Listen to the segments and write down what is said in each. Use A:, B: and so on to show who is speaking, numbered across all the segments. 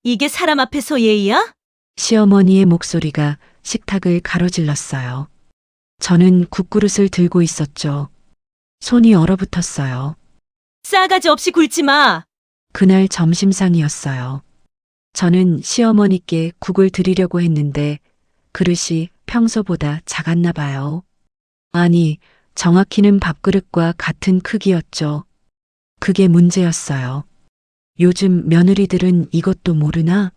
A: 이게 사람 앞에서 예의야?
B: 시어머니의 목소리가 식탁을 가로질렀어요. 저는 국그릇을 들고 있었죠. 손이 얼어붙었어요.
A: 싸가지 없이 굴지 마.
B: 그날 점심상이었어요. 저는 시어머니께 국을 드리려고 했는데 그릇이 평소보다 작았나 봐요. 아니, 정확히는 밥그릇과 같은 크기였죠. 그게 문제였어요. 요즘 며느리들은 이것도 모르나?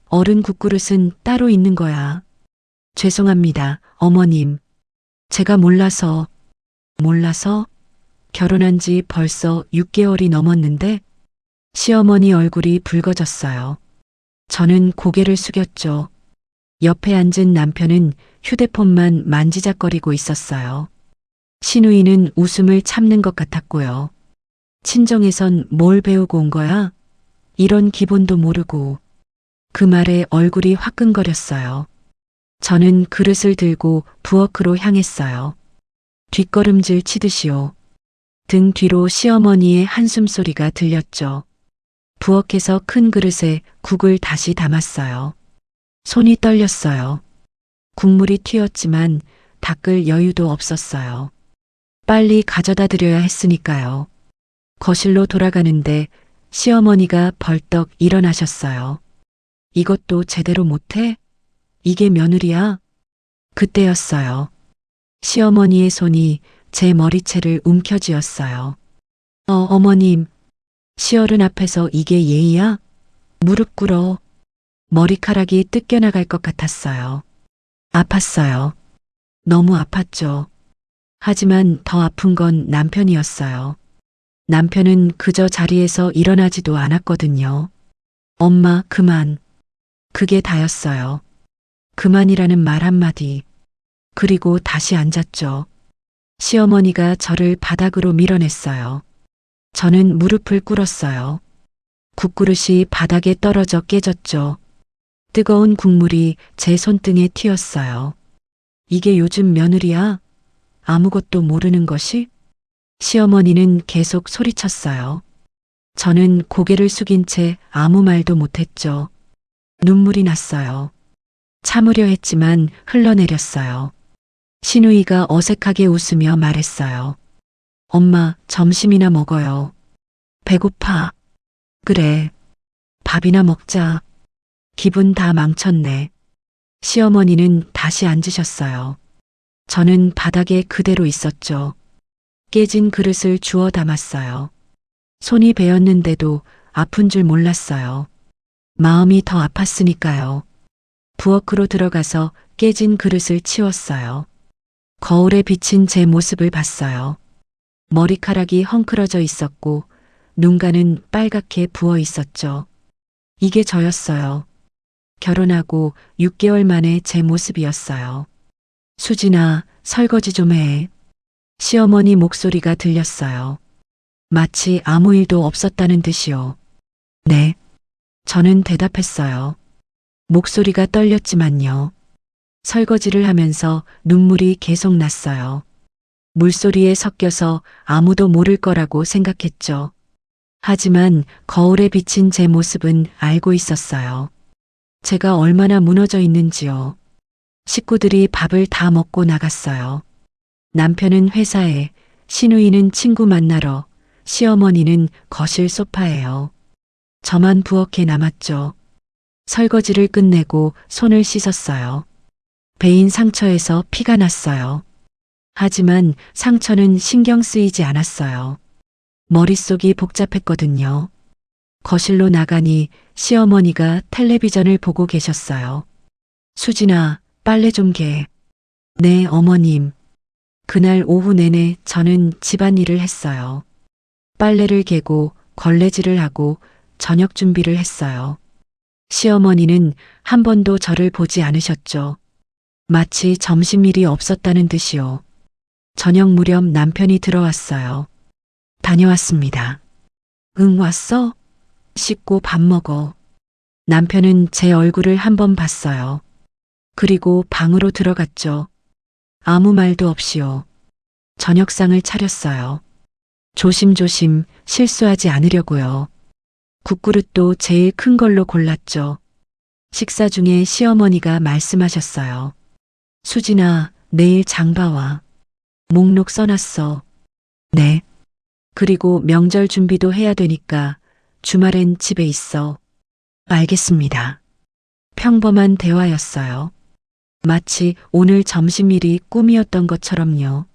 B: 어른 국그릇은 따로 있는 거야. 죄송합니다, 어머님. 제가 몰라서 결혼한 지 벌써 6개월이 넘었는데 시어머니 얼굴이 붉어졌어요. 저는 고개를 숙였죠. 옆에 앉은 남편은 휴대폰만 만지작거리고 있었어요. 시누이는 웃음을 참는 것 같았고요. 친정에선 뭘 배우고 온 거야? 이런 기본도 모르고. 그 말에 얼굴이 화끈거렸어요. 저는 그릇을 들고 부엌으로 향했어요. 뒷걸음질 치듯이요. 등 뒤로 시어머니의 한숨 소리가 들렸죠. 부엌에서 큰 그릇에 국을 다시 담았어요. 손이 떨렸어요. 국물이 튀었지만 닦을 여유도 없었어요. 빨리 가져다 드려야 했으니까요. 거실로 돌아가는데 시어머니가 벌떡 일어나셨어요. 이것도 제대로 못해? 이게 며느리야? 그때였어요. 시어머니의 손이 제 머리채를 움켜쥐었어요. 어머님. 시어른 앞에서 이게 예의야? 무릎 꿇어. 머리카락이 뜯겨나갈 것 같았어요. 아팠어요. 너무 아팠죠. 하지만 더 아픈 건 남편이었어요. 남편은 그저 자리에서 일어나지도 않았거든요. 엄마, 그만. 그게 다였어요. 그만이라는 말 한마디. 그리고 다시 앉았죠. 시어머니가 저를 바닥으로 밀어냈어요. 저는 무릎을 꿇었어요. 국그릇이 바닥에 떨어져 깨졌죠. 뜨거운 국물이 제 손등에 튀었어요. 이게 요즘 며느리야? 아무것도 모르는 것이? 시어머니는 계속 소리쳤어요. 저는 고개를 숙인 채 아무 말도 못했죠. 눈물이 났어요. 참으려 했지만 흘러내렸어요. 시누이가 어색하게 웃으며 말했어요. 엄마, 점심이나 먹어요. 배고파. 그래. 밥이나 먹자. 기분 다 망쳤네. 시어머니는 다시 앉으셨어요. 저는 바닥에 그대로 있었죠. 깨진 그릇을 주워 담았어요. 손이 베었는데도 아픈 줄 몰랐어요. 마음이 더 아팠으니까요. 부엌으로 들어가서 깨진 그릇을 치웠어요. 거울에 비친 제 모습을 봤어요. 머리카락이 헝클어져 있었고 눈가는 빨갛게 부어 있었죠. 이게 저였어요. 결혼하고 6개월 만에 제 모습이었어요. 수진아, 설거지 좀 해. 시어머니 목소리가 들렸어요. 마치 아무 일도 없었다는 듯이요. 네. 저는 대답했어요. 목소리가 떨렸지만요. 설거지를 하면서 눈물이 계속 났어요. 물소리에 섞여서 아무도 모를 거라고 생각했죠. 하지만 거울에 비친 제 모습은 알고 있었어요. 제가 얼마나 무너져 있는지요. 식구들이 밥을 다 먹고 나갔어요. 남편은 회사에, 시누이는 친구 만나러, 시어머니는 거실 소파에요. 저만 부엌에 남았죠. 설거지를 끝내고 손을 씻었어요. 베인 상처에서 피가 났어요. 하지만 상처는 신경 쓰이지 않았어요. 머릿속이 복잡했거든요. 거실로 나가니 시어머니가 텔레비전을 보고 계셨어요. 수진아, 빨래 좀 개. 네, 어머님. 그날 오후 내내 저는 집안일을 했어요. 빨래를 개고 걸레질을 하고 저녁 준비를 했어요. 시어머니는 한 번도 저를 보지 않으셨죠. 마치 점심일이 없었다는 듯이요. 저녁 무렵 남편이 들어왔어요. 다녀왔습니다. 응, 왔어? 씻고 밥 먹어. 남편은 제 얼굴을 한 번 봤어요. 그리고 방으로 들어갔죠. 아무 말도 없이요. 저녁상을 차렸어요. 조심조심 실수하지 않으려고요. 국그릇도 제일 큰 걸로 골랐죠. 식사 중에 시어머니가 말씀하셨어요. 수진아, 내일 장봐와. 목록 써놨어. 네. 그리고 명절 준비도 해야 되니까 주말엔 집에 있어. 알겠습니다. 평범한 대화였어요. 마치 오늘 점심일이 꿈이었던 것처럼요.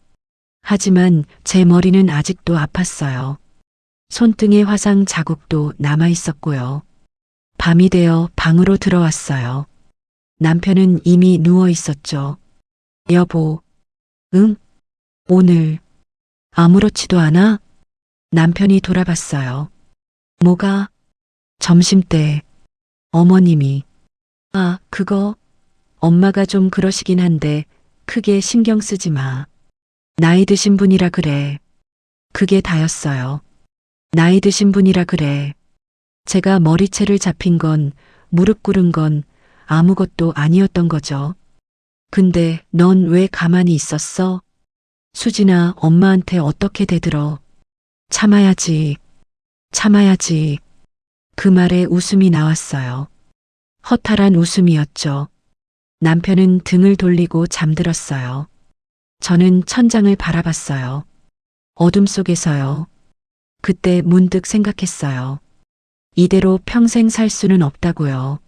B: 하지만 제 머리는 아직도 아팠어요. 손등에 화상 자국도 남아 있었고요. 밤이 되어 방으로 들어왔어요. 남편은 이미 누워 있었죠. 여보, 응? 오늘 아무렇지도 않아? 남편이 돌아봤어요. 뭐가? 점심때 어머님이. 아, 그거 엄마가 좀 그러시긴 한데 크게 신경 쓰지 마. 나이 드신 분이라 그래. 그게 다였어요. 나이 드신 분이라 그래. 제가 머리채를 잡힌 건, 무릎 꿇은 건 아무것도 아니었던 거죠. 근데 넌 왜 가만히 있었어? 수진아, 엄마한테 어떻게 대들어? 참아야지. 참아야지. 그 말에 웃음이 나왔어요. 허탈한 웃음이었죠. 남편은 등을 돌리고 잠들었어요. 저는 천장을 바라봤어요. 어둠 속에서요. 그때 문득 생각했어요. 이대로 평생 살 수는 없다고요.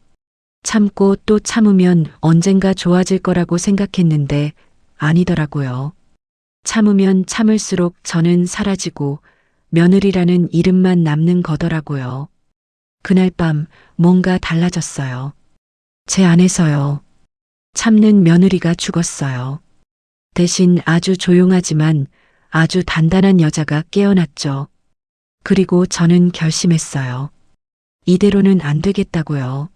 B: 참고 또 참으면 언젠가 좋아질 거라고 생각했는데 아니더라고요. 참으면 참을수록 저는 사라지고 며느리라는 이름만 남는 거더라고요. 그날 밤 뭔가 달라졌어요. 제 안에서요. 참는 며느리가 죽었어요. 대신 아주 조용하지만 아주 단단한 여자가 깨어났죠. 그리고 저는 결심했어요. 이대로는 안 되겠다고요.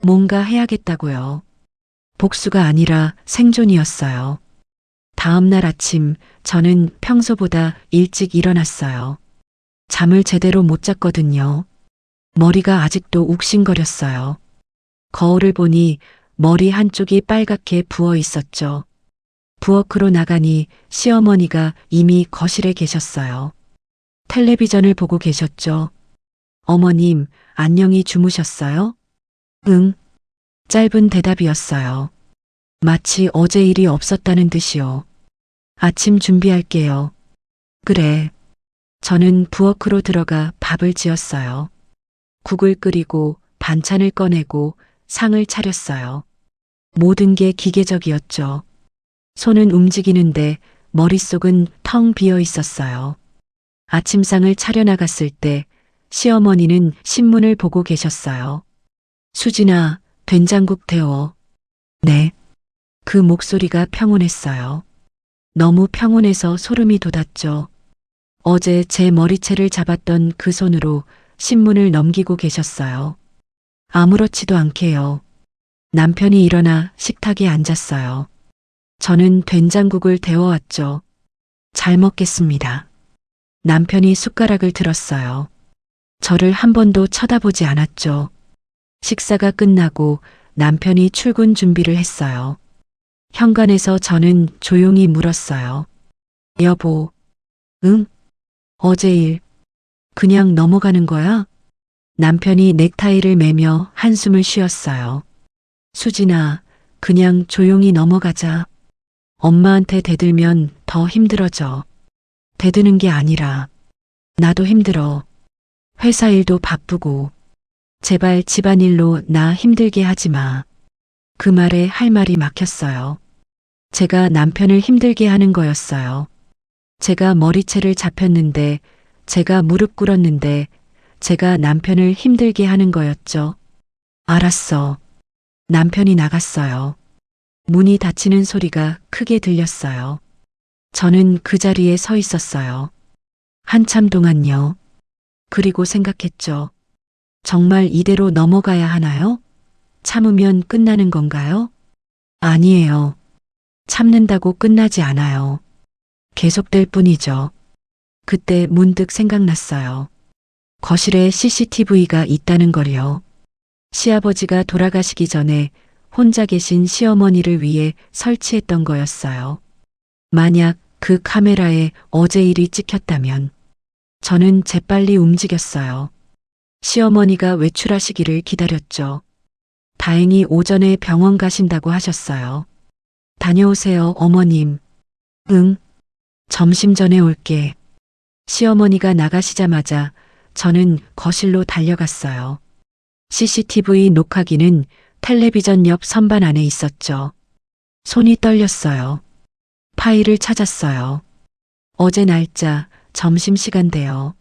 B: 뭔가 해야겠다고요. 복수가 아니라 생존이었어요. 다음 날 아침 저는 평소보다 일찍 일어났어요. 잠을 제대로 못 잤거든요. 머리가 아직도 욱신거렸어요. 거울을 보니 머리 한쪽이 빨갛게 부어 있었죠. 부엌으로 나가니 시어머니가 이미 거실에 계셨어요. 텔레비전을 보고 계셨죠. 어머님, 안녕히 주무셨어요? 응. 짧은 대답이었어요. 마치 어제 일이 없었다는 듯이요. 아침 준비할게요. 그래. 저는 부엌으로 들어가 밥을 지었어요. 국을 끓이고 반찬을 꺼내고 상을 차렸어요. 모든 게 기계적이었죠. 손은 움직이는데 머릿속은 텅 비어 있었어요. 아침상을 차려나갔을 때 시어머니는 신문을 보고 계셨어요. 수진아, 된장국 데워. 네. 그 목소리가 평온했어요. 너무 평온해서 소름이 돋았죠. 어제 제 머리채를 잡았던 그 손으로 신문을 넘기고 계셨어요. 아무렇지도 않게요. 남편이 일어나 식탁에 앉았어요. 저는 된장국을 데워왔죠. 잘 먹겠습니다. 남편이 숟가락을 들었어요. 저를 한 번도 쳐다보지 않았죠. 식사가 끝나고 남편이 출근 준비를 했어요. 현관에서 저는 조용히 물었어요. 여보, 응? 어제 일, 그냥 넘어가는 거야? 남편이 넥타이를 매며 한숨을 쉬었어요. 수진아, 그냥 조용히 넘어가자. 엄마한테 대들면 더 힘들어져. 대드는 게 아니라, 나도 힘들어. 회사 일도 바쁘고. 제발 집안일로 나 힘들게 하지 마. 그 말에 할 말이 막혔어요. 제가 남편을 힘들게 하는 거였어요. 제가 머리채를 잡혔는데, 제가 무릎 꿇었는데, 제가 남편을 힘들게 하는 거였죠. 알았어. 남편이 나갔어요. 문이 닫히는 소리가 크게 들렸어요. 저는 그 자리에 서 있었어요. 한참 동안요. 그리고 생각했죠. 정말 이대로 넘어가야 하나요? 참으면 끝나는 건가요? 아니에요. 참는다고 끝나지 않아요. 계속될 뿐이죠. 그때 문득 생각났어요. 거실에 CCTV가 있다는 걸요. 시아버지가 돌아가시기 전에 혼자 계신 시어머니를 위해 설치했던 거였어요. 만약 그 카메라에 어제 일이 찍혔다면 저는 재빨리 움직였어요. 시어머니가 외출하시기를 기다렸죠. 다행히 오전에 병원 가신다고 하셨어요. 다녀오세요, 어머님. 응, 점심 전에 올게. 시어머니가 나가시자마자 저는 거실로 달려갔어요. CCTV 녹화기는 텔레비전 옆 선반 안에 있었죠. 손이 떨렸어요. 파일을 찾았어요. 어제 날짜, 점심시간대요.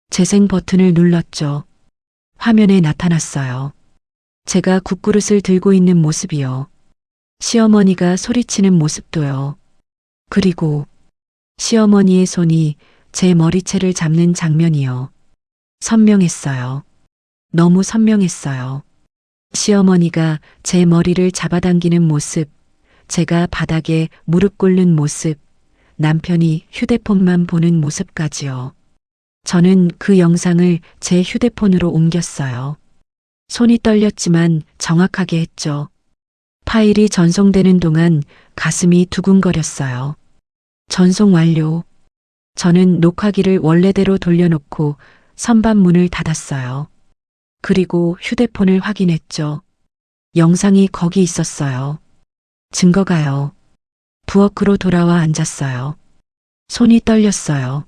B: 재생 버튼을 눌렀죠. 화면에 나타났어요. 제가 국그릇을 들고 있는 모습이요. 시어머니가 소리치는 모습도요. 그리고 시어머니의 손이 제 머리채를 잡는 장면이요. 선명했어요. 너무 선명했어요. 시어머니가 제 머리를 잡아당기는 모습, 제가 바닥에 무릎 꿇는 모습, 남편이 휴대폰만 보는 모습까지요. 저는 그 영상을 제 휴대폰으로 옮겼어요. 손이 떨렸지만 정확하게 했죠. 파일이 전송되는 동안 가슴이 두근거렸어요. 전송 완료. 저는 녹화기를 원래대로 돌려놓고 선반 문을 닫았어요. 그리고 휴대폰을 확인했죠. 영상이 거기 있었어요. 증거가요. 부엌으로 돌아와 앉았어요. 손이 떨렸어요.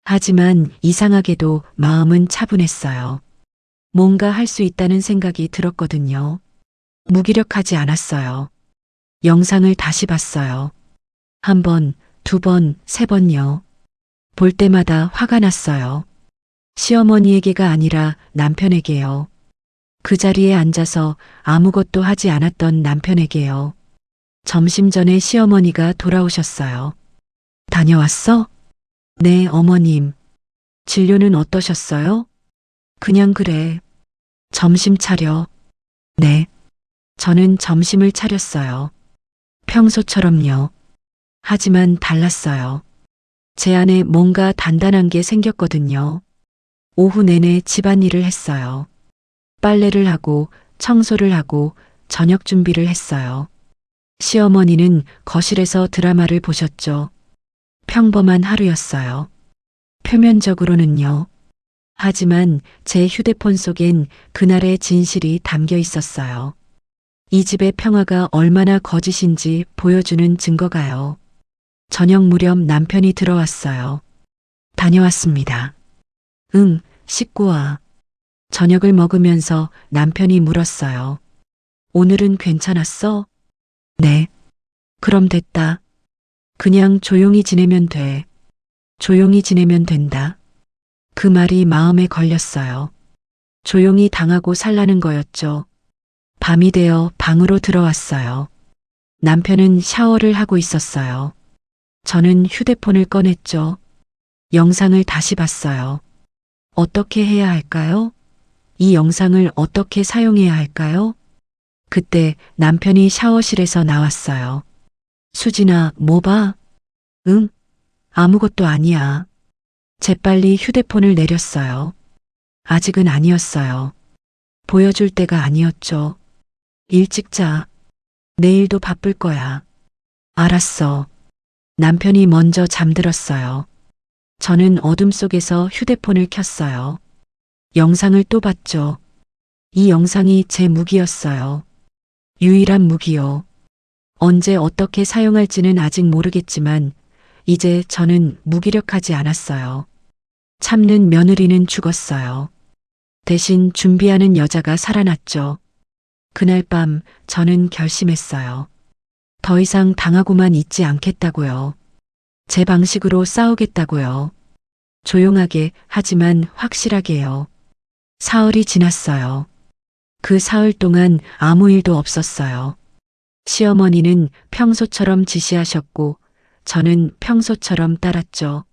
B: 하지만 이상하게도 마음은 차분했어요. 뭔가 할 수 있다는 생각이 들었거든요. 무기력하지 않았어요. 영상을 다시 봤어요. 한 번, 두 번, 세 번요. 볼 때마다 화가 났어요. 시어머니에게가 아니라 남편에게요. 그 자리에 앉아서 아무것도 하지 않았던 남편에게요. 점심 전에 시어머니가 돌아오셨어요. 다녀왔어? 네, 어머님. 진료는 어떠셨어요? 그냥 그래. 점심 차려. 네. 저는 점심을 차렸어요. 평소처럼요. 하지만 달랐어요. 제 안에 뭔가 단단한 게 생겼거든요. 오후 내내 집안일을 했어요. 빨래를 하고 청소를 하고 저녁 준비를 했어요. 시어머니는 거실에서 드라마를 보셨죠. 평범한 하루였어요. 표면적으로는요. 하지만 제 휴대폰 속엔 그날의 진실이 담겨 있었어요. 이 집의 평화가 얼마나 거짓인지 보여주는 증거가요. 저녁 무렵 남편이 들어왔어요. 다녀왔습니다. 응, 씻고 와. 저녁을 먹으면서 남편이 물었어요. 오늘은 괜찮았어? 네. 그럼 됐다. 그냥 조용히 지내면 돼. 조용히 지내면 된다. 그 말이 마음에 걸렸어요. 조용히 당하고 살라는 거였죠. 밤이 되어 방으로 들어왔어요. 남편은 샤워를 하고 있었어요. 저는 휴대폰을 꺼냈죠. 영상을 다시 봤어요. 어떻게 해야 할까요? 이 영상을 어떻게 사용해야 할까요? 그때 남편이 샤워실에서 나왔어요. 수진아, 뭐 봐? 응? 아무것도 아니야. 재빨리 휴대폰을 내렸어요. 아직은 아니었어요. 보여줄 때가 아니었죠. 일찍 자. 내일도 바쁠 거야. 알았어. 남편이 먼저 잠들었어요. 저는 어둠 속에서 휴대폰을 켰어요. 영상을 또 봤죠. 이 영상이 제 무기였어요. 유일한 무기요. 언제 어떻게 사용할지는 아직 모르겠지만 이제 저는 무기력하지 않았어요. 참는 며느리는 죽었어요. 대신 준비하는 여자가 살아났죠. 그날 밤 저는 결심했어요. 더 이상 당하고만 있지 않겠다고요. 제 방식으로 싸우겠다고요. 조용하게 하지만 확실하게요. 사흘이 지났어요. 그 사흘 동안 아무 일도 없었어요. 시어머니는 평소처럼 지시하셨고 저는 평소처럼 따랐죠.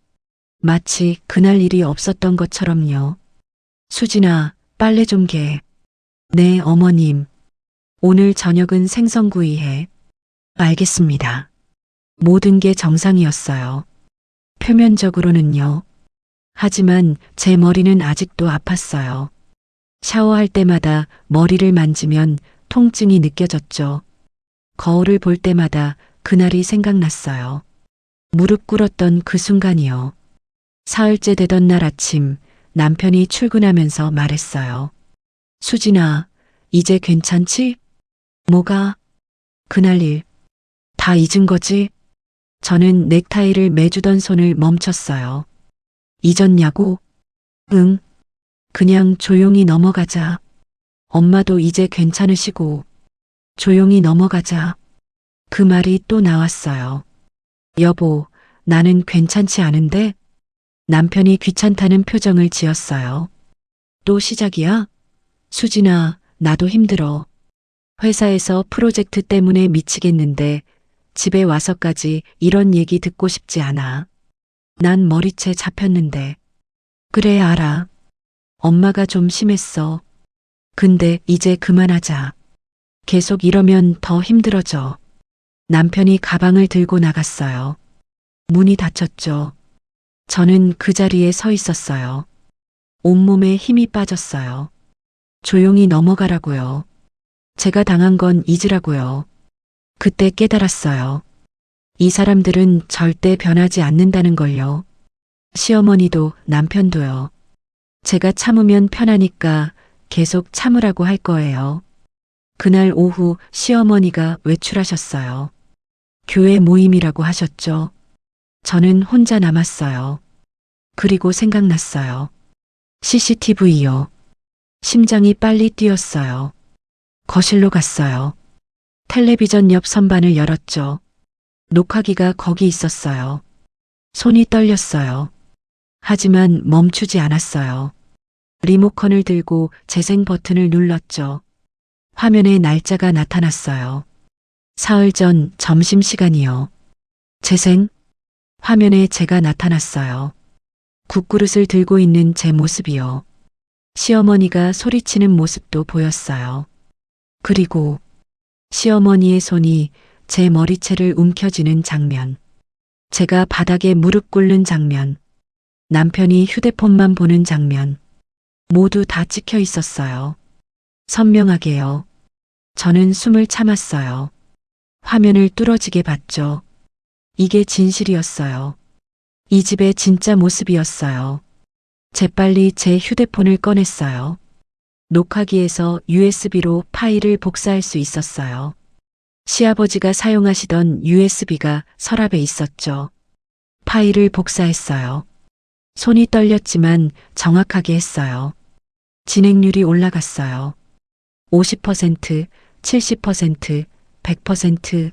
B: 마치 그날 일이 없었던 것처럼요. 수진아, 빨래 좀 개. 네, 어머님. 오늘 저녁은 생선구이 해. 알겠습니다. 모든 게 정상이었어요. 표면적으로는요. 하지만 제 머리는 아직도 아팠어요. 샤워할 때마다 머리를 만지면 통증이 느껴졌죠. 거울을 볼 때마다 그날이 생각났어요. 무릎 꿇었던 그 순간이요. 사흘째 되던 날 아침 남편이 출근하면서 말했어요. 수진아, 이제 괜찮지? 뭐가? 그날 일. 다 잊은 거지? 저는 넥타이를 매주던 손을 멈췄어요. 잊었냐고? 응. 그냥 조용히 넘어가자. 엄마도 이제 괜찮으시고. 조용히 넘어가자. 그 말이 또 나왔어요. 여보, 나는 괜찮지 않은데? 남편이 귀찮다는 표정을 지었어요. 또 시작이야? 수진아, 나도 힘들어. 회사에서 프로젝트 때문에 미치겠는데 집에 와서까지 이런 얘기 듣고 싶지 않아. 난 머리채 잡혔는데. 그래, 알아. 엄마가 좀 심했어. 근데 이제 그만하자. 계속 이러면 더 힘들어져. 남편이 가방을 들고 나갔어요. 문이 닫혔죠. 저는 그 자리에 서 있었어요. 온몸에 힘이 빠졌어요. 조용히 넘어가라고요. 제가 당한 건 잊으라고요. 그때 깨달았어요. 이 사람들은 절대 변하지 않는다는 걸요. 시어머니도 남편도요. 제가 참으면 편하니까 계속 참으라고 할 거예요. 그날 오후 시어머니가 외출하셨어요. 교회 모임이라고 하셨죠. 저는 혼자 남았어요. 그리고 생각났어요. CCTV요. 심장이 빨리 뛰었어요. 거실로 갔어요. 텔레비전 옆 선반을 열었죠. 녹화기가 거기 있었어요. 손이 떨렸어요. 하지만 멈추지 않았어요. 리모컨을 들고 재생 버튼을 눌렀죠. 화면에 날짜가 나타났어요. 사흘 전 점심시간이요. 재생? 화면에 제가 나타났어요. 국그릇을 들고 있는 제 모습이요. 시어머니가 소리치는 모습도 보였어요. 그리고 시어머니의 손이 제 머리채를 움켜쥐는 장면. 제가 바닥에 무릎 꿇는 장면. 남편이 휴대폰만 보는 장면. 모두 다 찍혀 있었어요. 선명하게요. 저는 숨을 참았어요. 화면을 뚫어지게 봤죠. 이게 진실이었어요. 이 집의 진짜 모습이었어요. 재빨리 제 휴대폰을 꺼냈어요. 녹화기에서 USB로 파일을 복사할 수 있었어요. 시아버지가 사용하시던 USB가 서랍에 있었죠. 파일을 복사했어요. 손이 떨렸지만 정확하게 했어요. 진행률이 올라갔어요. 50%, 70%, 100%.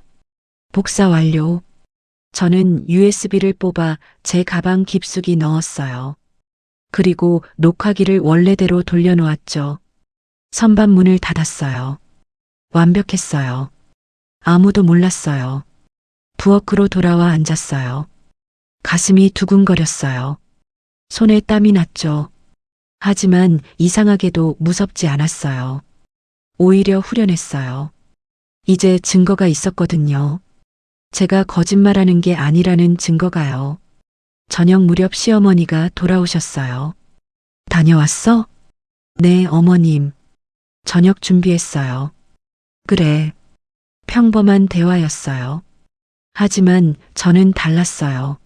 B: 복사 완료. 저는 USB를 뽑아 제 가방 깊숙이 넣었어요. 그리고 녹화기를 원래대로 돌려놓았죠. 선반 문을 닫았어요. 완벽했어요. 아무도 몰랐어요. 부엌으로 돌아와 앉았어요. 가슴이 두근거렸어요. 손에 땀이 났죠. 하지만 이상하게도 무섭지 않았어요. 오히려 후련했어요. 이제 증거가 있었거든요. 제가 거짓말하는 게 아니라는 증거가요. 저녁 무렵 시어머니가 돌아오셨어요. 다녀왔어? 네, 어머님. 저녁 준비했어요. 그래. 평범한 대화였어요. 하지만 저는 달랐어요.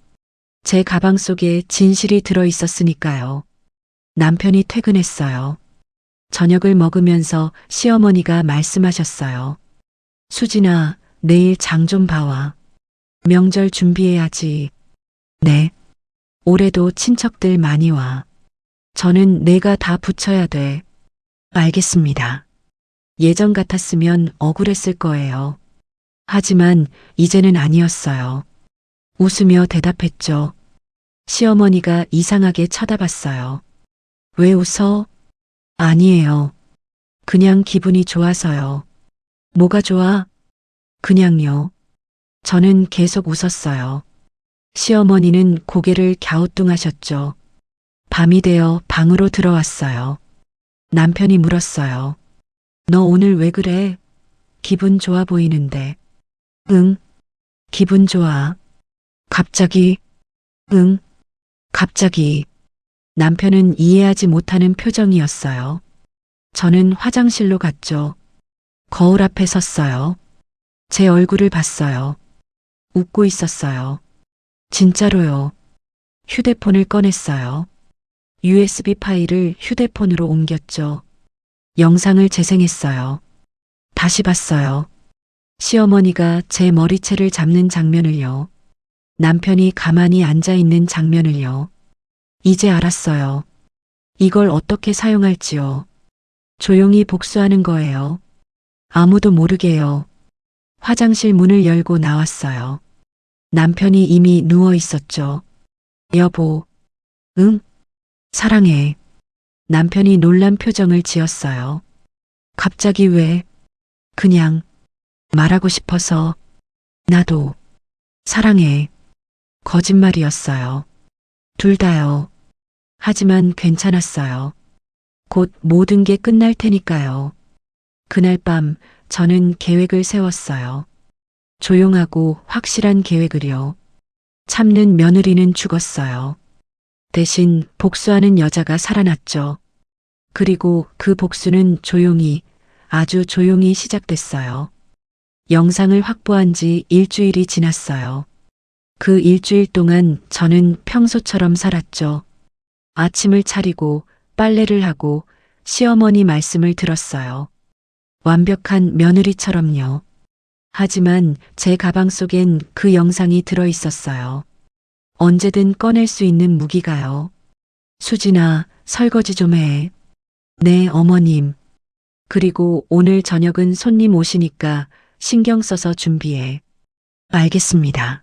B: 제 가방 속에 진실이 들어 있었으니까요. 남편이 퇴근했어요. 저녁을 먹으면서 시어머니가 말씀하셨어요. 수진아, 내일 장 좀 봐와. 명절 준비해야지. 네. 올해도 친척들 많이 와. 저는 내가 다 붙여야 돼. 알겠습니다. 예전 같았으면 억울했을 거예요. 하지만 이제는 아니었어요. 웃으며 대답했죠. 시어머니가 이상하게 쳐다봤어요. 왜 웃어? 아니에요. 그냥 기분이 좋아서요. 뭐가 좋아? 그냥요. 저는 계속 웃었어요. 시어머니는 고개를 갸우뚱하셨죠. 밤이 되어 방으로 들어왔어요. 남편이 물었어요. 너 오늘 왜 그래? 기분 좋아 보이는데. 응, 기분 좋아. 갑자기? 응, 갑자기. 남편은 이해하지 못하는 표정이었어요. 저는 화장실로 갔죠. 거울 앞에 섰어요. 제 얼굴을 봤어요. 웃고 있었어요. 진짜로요. 휴대폰을 꺼냈어요. USB 파일을 휴대폰으로 옮겼죠. 영상을 재생했어요. 다시 봤어요. 시어머니가 제 머리채를 잡는 장면을요. 남편이 가만히 앉아 있는 장면을요. 이제 알았어요. 이걸 어떻게 사용할지요. 조용히 복수하는 거예요. 아무도 모르게요. 화장실 문을 열고 나왔어요. 남편이 이미 누워 있었죠. 여보, 응? 사랑해. 남편이 놀란 표정을 지었어요. 갑자기 왜? 그냥 말하고 싶어서. 나도 사랑해. 거짓말이었어요. 둘 다요. 하지만 괜찮았어요. 곧 모든 게 끝날 테니까요. 그날 밤 저는 계획을 세웠어요. 조용하고 확실한 계획을요. 참는 며느리는 죽었어요. 대신 복수하는 여자가 살아났죠. 그리고 그 복수는 조용히, 아주 조용히 시작됐어요. 영상을 확보한 지 일주일이 지났어요. 그 일주일 동안 저는 평소처럼 살았죠. 아침을 차리고 빨래를 하고 시어머니 말씀을 들었어요. 완벽한 며느리처럼요. 하지만 제 가방 속엔 그 영상이 들어 있었어요. 언제든 꺼낼 수 있는 무기가요. 수진아, 설거지 좀 해. 네, 어머님. 그리고 오늘 저녁은 손님 오시니까 신경 써서 준비해. 알겠습니다.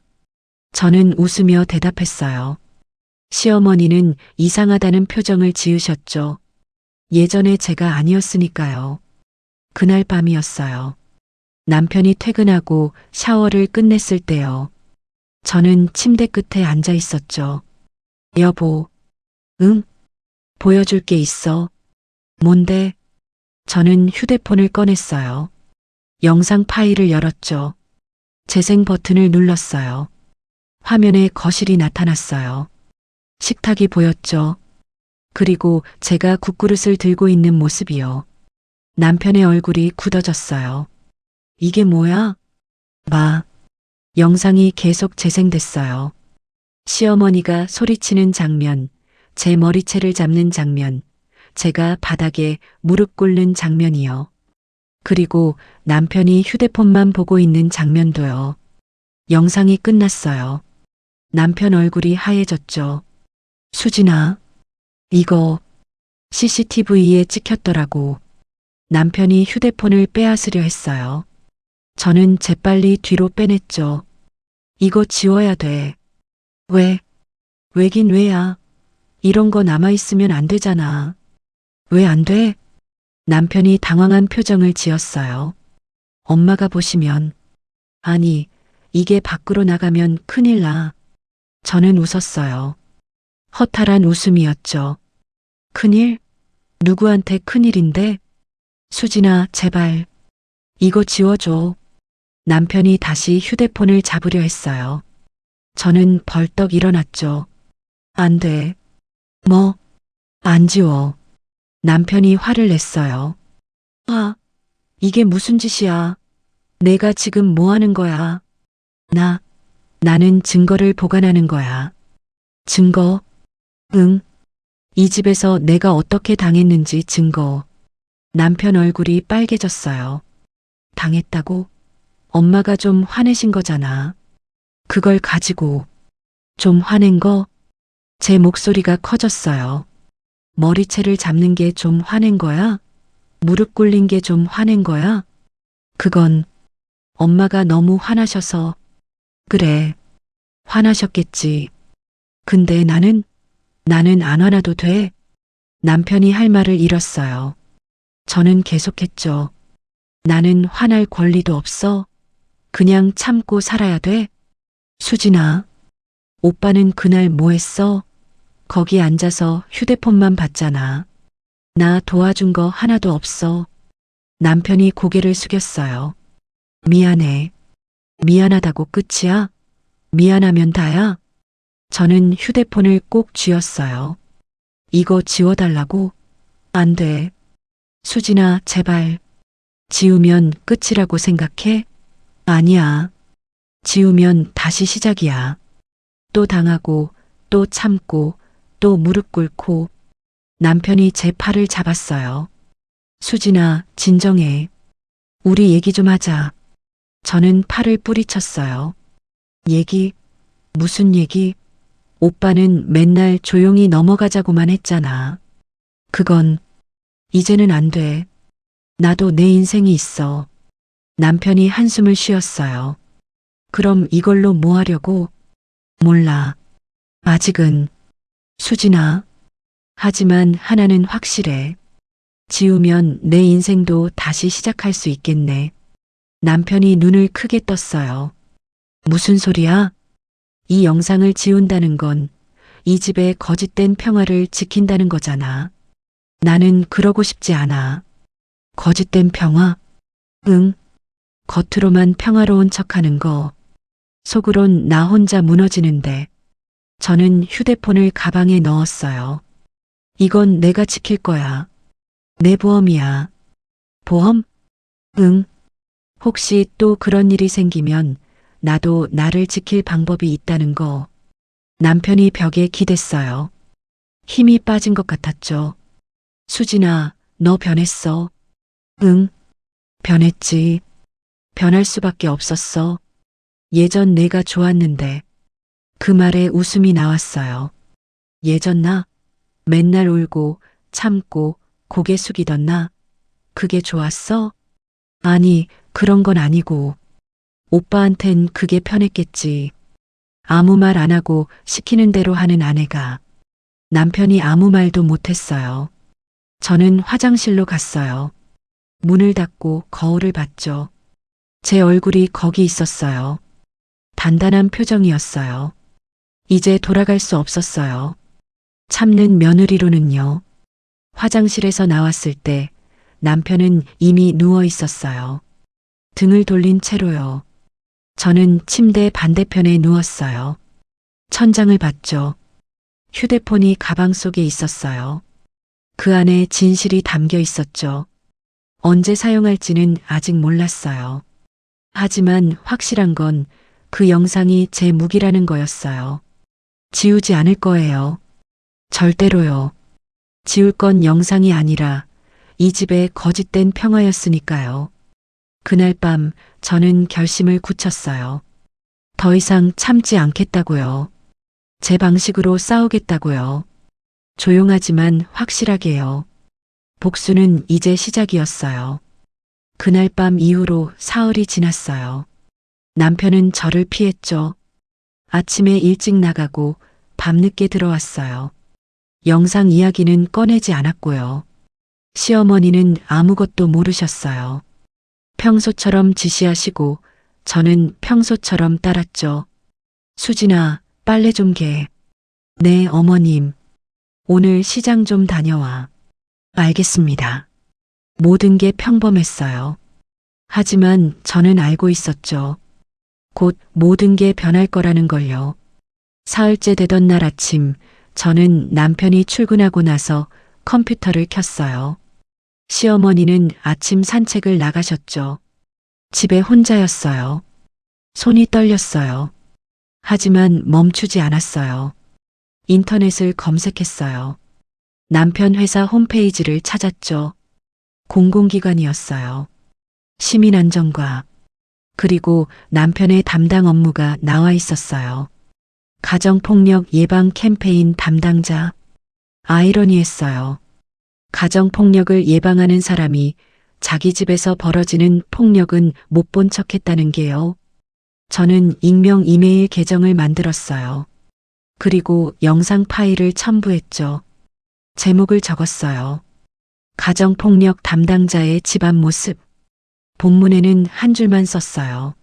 B: 저는 웃으며 대답했어요. 시어머니는 이상하다는 표정을 지으셨죠. 예전에 제가 아니었으니까요. 그날 밤이었어요. 남편이 퇴근하고 샤워를 끝냈을 때요. 저는 침대 끝에 앉아 있었죠. 여보, 응? 보여줄 게 있어. 뭔데? 저는 휴대폰을 꺼냈어요. 영상 파일을 열었죠. 재생 버튼을 눌렀어요. 화면에 거실이 나타났어요. 식탁이 보였죠. 그리고 제가 국그릇을 들고 있는 모습이요. 남편의 얼굴이 굳어졌어요. 이게 뭐야? 영상이 계속 재생됐어요. 시어머니가 소리치는 장면, 제 머리채를 잡는 장면, 제가 바닥에 무릎 꿇는 장면이요. 그리고 남편이 휴대폰만 보고 있는 장면도요. 영상이 끝났어요. 남편 얼굴이 하얘졌죠. 수진아, 이거 CCTV에 찍혔더라고. 남편이 휴대폰을 빼앗으려 했어요. 저는 재빨리 뒤로 빼냈죠. 이거 지워야 돼. 왜? 왜긴 왜야? 이런 거 남아있으면 안 되잖아. 왜 안 돼? 남편이 당황한 표정을 지었어요. 엄마가 보시면. 아니, 이게 밖으로 나가면 큰일 나. 저는 웃었어요. 허탈한 웃음이었죠. 큰일? 누구한테 큰일인데? 수진아, 제발. 이거 지워줘. 남편이 다시 휴대폰을 잡으려 했어요. 저는 벌떡 일어났죠. 안 돼. 뭐? 안 지워. 남편이 화를 냈어요. 이게 무슨 짓이야? 내가 지금 뭐 하는 거야? 나는 증거를 보관하는 거야. 증거? 응. 이 집에서 내가 어떻게 당했는지 증거. 남편 얼굴이 빨개졌어요. 당했다고? 엄마가 좀 화내신 거잖아. 그걸 가지고 좀 화낸 거? 제 목소리가 커졌어요. 머리채를 잡는 게 좀 화낸 거야? 무릎 꿇린 게 좀 화낸 거야? 그건 엄마가 너무 화나셔서. 그래, 화나셨겠지. 근데 나는 안 화나도 돼. 남편이 할 말을 잃었어요. 저는 계속했죠. 나는 화날 권리도 없어. 그냥 참고 살아야 돼. 수진아, 오빠는 그날 뭐 했어? 거기 앉아서 휴대폰만 봤잖아. 나 도와준 거 하나도 없어. 남편이 고개를 숙였어요. 미안해. 미안하다고 끝이야? 미안하면 다야? 저는 휴대폰을 꼭 쥐었어요. 이거 지워달라고? 안 돼. 수진아, 제발. 지우면 끝이라고 생각해? 아니야. 지우면 다시 시작이야. 또 당하고, 또 참고, 또 무릎 꿇고, 남편이 제 팔을 잡았어요. 수진아, 진정해. 우리 얘기 좀 하자. 저는 팔을 뿌리쳤어요. 얘기? 무슨 얘기? 오빠는 맨날 조용히 넘어가자고만 했잖아. 그건 이제는 안 돼. 나도 내 인생이 있어. 남편이 한숨을 쉬었어요. 그럼 이걸로 뭐 하려고? 몰라. 아직은. 수진아. 하지만 하나는 확실해. 지우면 내 인생도 다시 시작할 수 있겠네. 남편이 눈을 크게 떴어요. 무슨 소리야? 이 영상을 지운다는 건 이 집의 거짓된 평화를 지킨다는 거잖아. 나는 그러고 싶지 않아. 거짓된 평화? 응. 겉으로만 평화로운 척하는 거. 속으론 나 혼자 무너지는데. 저는 휴대폰을 가방에 넣었어요. 이건 내가 지킬 거야. 내 보험이야. 보험? 응. 혹시 또 그런 일이 생기면 나도 나를 지킬 방법이 있다는 거. 남편이 벽에 기댔어요. 힘이 빠진 것 같았죠. 수진아, 너 변했어. 응. 변했지. 변할 수밖에 없었어. 예전 내가 좋았는데. 그 말에 웃음이 나왔어요. 예전 나? 맨날 울고 참고 고개 숙이던 나? 그게 좋았어? 아니, 그런 건 아니고. 오빠한텐 그게 편했겠지. 아무 말 안 하고 시키는 대로 하는 아내가. 남편이 아무 말도 못했어요. 저는 화장실로 갔어요. 문을 닫고 거울을 봤죠. 제 얼굴이 거기 있었어요. 단단한 표정이었어요. 이제 돌아갈 수 없었어요. 참는 며느리로는요. 화장실에서 나왔을 때 남편은 이미 누워 있었어요. 등을 돌린 채로요. 저는 침대 반대편에 누웠어요. 천장을 봤죠. 휴대폰이 가방 속에 있었어요. 그 안에 진실이 담겨 있었죠. 언제 사용할지는 아직 몰랐어요. 하지만 확실한 건 그 영상이 제 무기라는 거였어요. 지우지 않을 거예요. 절대로요. 지울 건 영상이 아니라 이 집의 거짓된 평화였으니까요. 그날 밤 저는 결심을 굳혔어요. 더 이상 참지 않겠다고요. 제 방식으로 싸우겠다고요. 조용하지만 확실하게요. 복수는 이제 시작이었어요. 그날 밤 이후로 사흘이 지났어요. 남편은 저를 피했죠. 아침에 일찍 나가고 밤늦게 들어왔어요. 영상 이야기는 꺼내지 않았고요. 시어머니는 아무것도 모르셨어요. 평소처럼 지시하시고 저는 평소처럼 따랐죠. 수진아, 빨래 좀 개. 네, 어머님. 오늘 시장 좀 다녀와. 알겠습니다. 모든 게 평범했어요. 하지만 저는 알고 있었죠. 곧 모든 게 변할 거라는 걸요. 사흘째 되던 날 아침, 저는 남편이 출근하고 나서 컴퓨터를 켰어요. 시어머니는 아침 산책을 나가셨죠. 집에 혼자였어요. 손이 떨렸어요. 하지만 멈추지 않았어요. 인터넷을 검색했어요. 남편 회사 홈페이지를 찾았죠. 공공기관이었어요. 시민안전과 그리고 남편의 담당 업무가 나와 있었어요. 가정폭력 예방 캠페인 담당자. 아이러니했어요. 가정폭력을 예방하는 사람이 자기 집에서 벌어지는 폭력은 못 본 척했다는 게요. 저는 익명 이메일 계정을 만들었어요. 그리고 영상 파일을 첨부했죠. 제목을 적었어요. 가정폭력 담당자의 집안 모습. 본문에는 한 줄만 썼어요.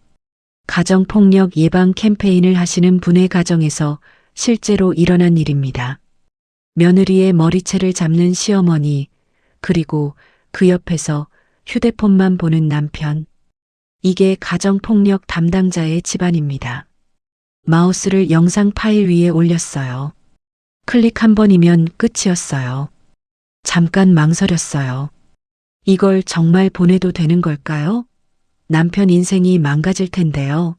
B: 가정폭력 예방 캠페인을 하시는 분의 가정에서 실제로 일어난 일입니다. 며느리의 머리채를 잡는 시어머니, 그리고 그 옆에서 휴대폰만 보는 남편. 이게 가정폭력 담당자의 집안입니다. 마우스를 영상 파일 위에 올렸어요. 클릭 한 번이면 끝이었어요. 잠깐 망설였어요. 이걸 정말 보내도 되는 걸까요? 남편 인생이 망가질 텐데요.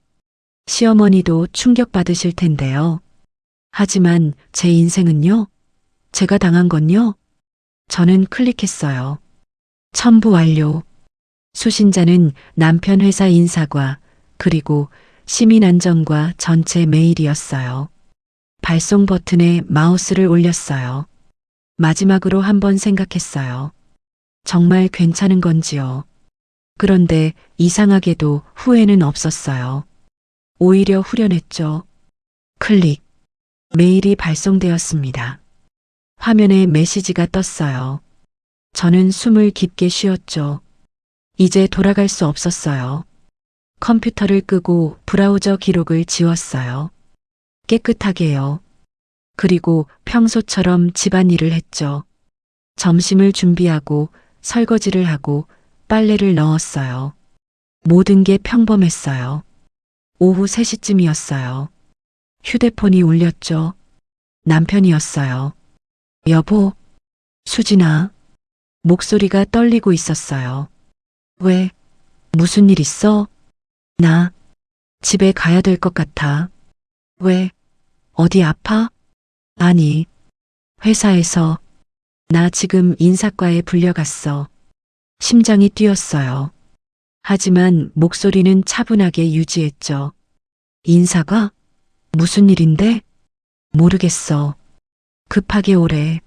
B: 시어머니도 충격받으실 텐데요. 하지만 제 인생은요? 제가 당한 건요? 저는 클릭했어요. 첨부 완료. 수신자는 남편 회사 인사과 그리고 시민안전과 전체 메일이었어요. 발송 버튼에 마우스를 올렸어요. 마지막으로 한번 생각했어요. 정말 괜찮은 건지요. 그런데 이상하게도 후회는 없었어요. 오히려 후련했죠. 클릭. 메일이 발송되었습니다. 화면에 메시지가 떴어요. 저는 숨을 깊게 쉬었죠. 이제 돌아갈 수 없었어요. 컴퓨터를 끄고 브라우저 기록을 지웠어요. 깨끗하게요. 그리고 평소처럼 집안일을 했죠. 점심을 준비하고 설거지를 하고 빨래를 넣었어요. 모든 게 평범했어요. 오후 3시쯤이었어요. 휴대폰이 울렸죠. 남편이었어요. 여보, 수진아. 목소리가 떨리고 있었어요. 왜? 무슨 일 있어? 나 집에 가야 될 것 같아. 왜? 어디 아파? 아니, 회사에서. 나 지금 인사과에 불려갔어. 심장이 뛰었어요. 하지만 목소리는 차분하게 유지했죠. 인사가? 무슨 일인데? 모르겠어. 급하게 오래.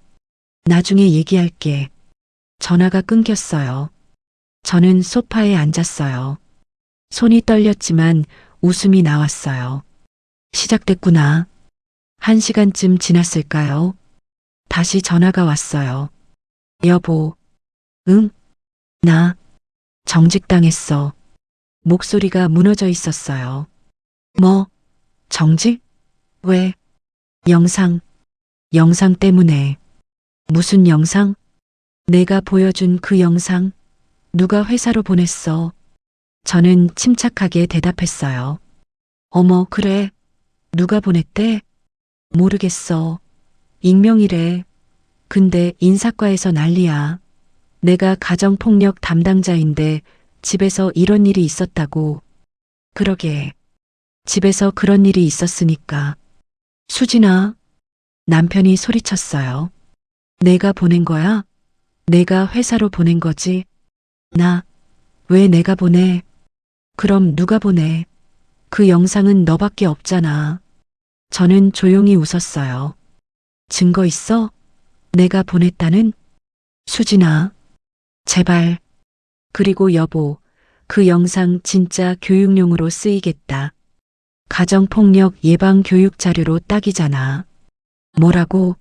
B: 나중에 얘기할게. 전화가 끊겼어요. 저는 소파에 앉았어요. 손이 떨렸지만 웃음이 나왔어요. 시작됐구나. 1시간쯤 지났을까요? 다시 전화가 왔어요. 여보. 응? 나 정직당했어. 목소리가 무너져 있었어요. 뭐? 정직? 왜? 영상 때문에. 무슨 영상? 내가 보여준 그 영상? 누가 회사로 보냈어? 저는 침착하게 대답했어요. 어머, 그래. 누가 보냈대? 모르겠어. 익명이래. 근데 인사과에서 난리야. 내가 가정폭력 담당자인데 집에서 이런 일이 있었다고. 그러게. 집에서 그런 일이 있었으니까. 수진아. 남편이 소리쳤어요. 내가 보낸 거야? 내가 회사로 보낸 거지? 왜 내가 보내? 그럼 누가 보내? 그 영상은 너밖에 없잖아. 저는 조용히 웃었어요. 증거 있어? 내가 보냈다는? 수진아. 제발. 그리고 여보, 그 영상 진짜 교육용으로 쓰이겠다. 가정폭력 예방 교육 자료로 딱이잖아. 뭐라고?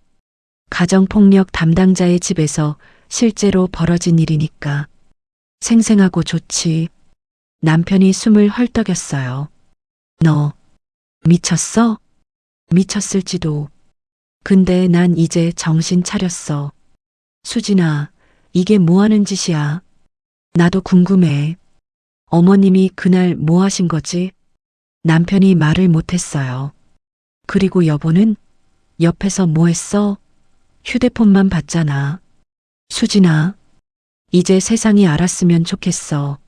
B: 가정폭력 담당자의 집에서 실제로 벌어진 일이니까. 생생하고 좋지. 남편이 숨을 헐떡였어요. 너 미쳤어? 미쳤을지도. 근데 난 이제 정신 차렸어. 수진아, 이게 뭐 하는 짓이야? 나도 궁금해. 어머님이 그날 뭐 하신 거지? 남편이 말을 못했어요. 그리고 여보는? 옆에서 뭐 했어? 휴대폰만 봤잖아. 수진아, 이제 세상이 알았으면 좋겠어.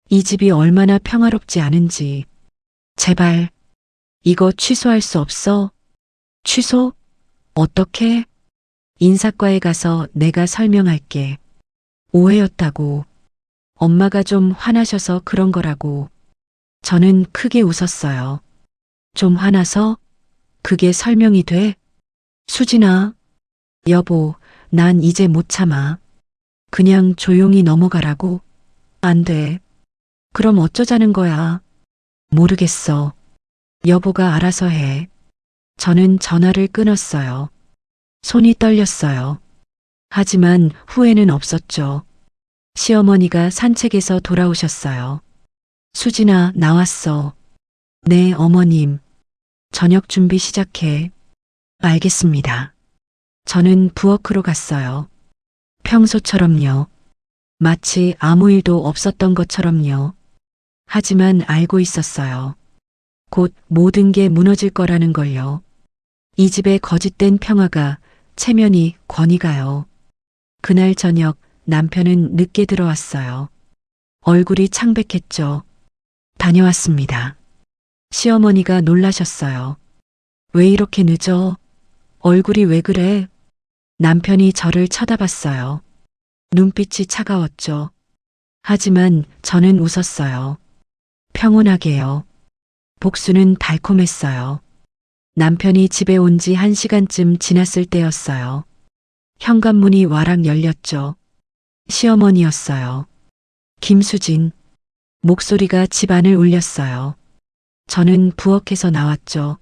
B: 이 집이 얼마나 평화롭지 않은지. 제발, 이거 취소할 수 없어? 취소? 어떻게? 인사과에 가서 내가 설명할게. 오해였다고. 엄마가 좀 화나셔서 그런 거라고. 저는 크게 웃었어요. 좀 화나서? 그게 설명이 돼? 수진아. 여보, 난 이제 못 참아. 그냥 조용히 넘어가라고? 안 돼. 그럼 어쩌자는 거야? 모르겠어. 여보가 알아서 해. 저는 전화를 끊었어요. 손이 떨렸어요. 하지만 후회는 없었죠. 시어머니가 산책에서 돌아오셨어요. 수진아, 나왔어. 네, 어머님. 저녁 준비 시작해. 알겠습니다. 저는 부엌으로 갔어요. 평소처럼요. 마치 아무 일도 없었던 것처럼요. 하지만 알고 있었어요. 곧 모든 게 무너질 거라는 걸요. 이 집의 거짓된 평화가 체면이 권위가요. 그날 저녁 남편은 늦게 들어왔어요. 얼굴이 창백했죠. 다녀왔습니다. 시어머니가 놀라셨어요. 왜 이렇게 늦어? 얼굴이 왜 그래? 남편이 저를 쳐다봤어요. 눈빛이 차가웠죠. 하지만 저는 웃었어요. 평온하게요. 복수는 달콤했어요. 남편이 집에 온 지 1시간쯤 지났을 때였어요. 현관문이 와락 열렸죠. 시어머니였어요. 김수진. 목소리가 집 안을 울렸어요. 저는 부엌에서 나왔죠.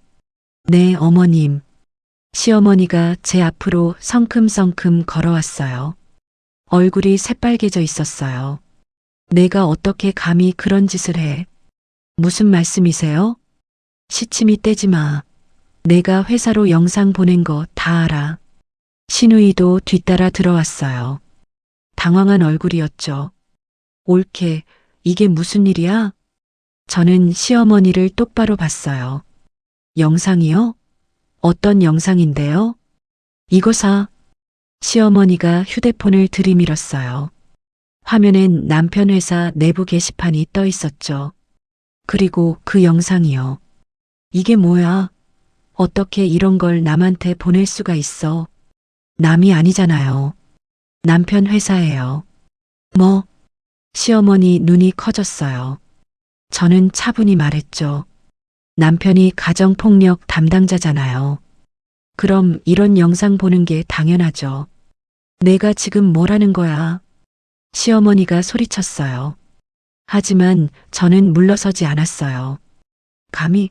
B: 네, 어머님. 시어머니가 제 앞으로 성큼성큼 걸어왔어요. 얼굴이 새빨개져 있었어요. 내가 어떻게 감히 그런 짓을 해? 무슨 말씀이세요? 시침이 떼지 마. 내가 회사로 영상 보낸 거 다 알아. 신우이도 뒤따라 들어왔어요. 당황한 얼굴이었죠. 옳게, 이게 무슨 일이야? 저는 시어머니를 똑바로 봤어요. 영상이요? 어떤 영상인데요? 이거사. 시어머니가 휴대폰을 들이밀었어요. 화면엔 남편 회사 내부 게시판이 떠 있었죠. 그리고 그 영상이요. 이게 뭐야? 어떻게 이런 걸 남한테 보낼 수가 있어? 남이 아니잖아요. 남편 회사예요. 뭐? 시어머니 눈이 커졌어요. 저는 차분히 말했죠. 남편이 가정폭력 담당자잖아요. 그럼 이런 영상 보는 게 당연하죠. 내가 지금 뭐라는 거야? 시어머니가 소리쳤어요. 하지만 저는 물러서지 않았어요. 감히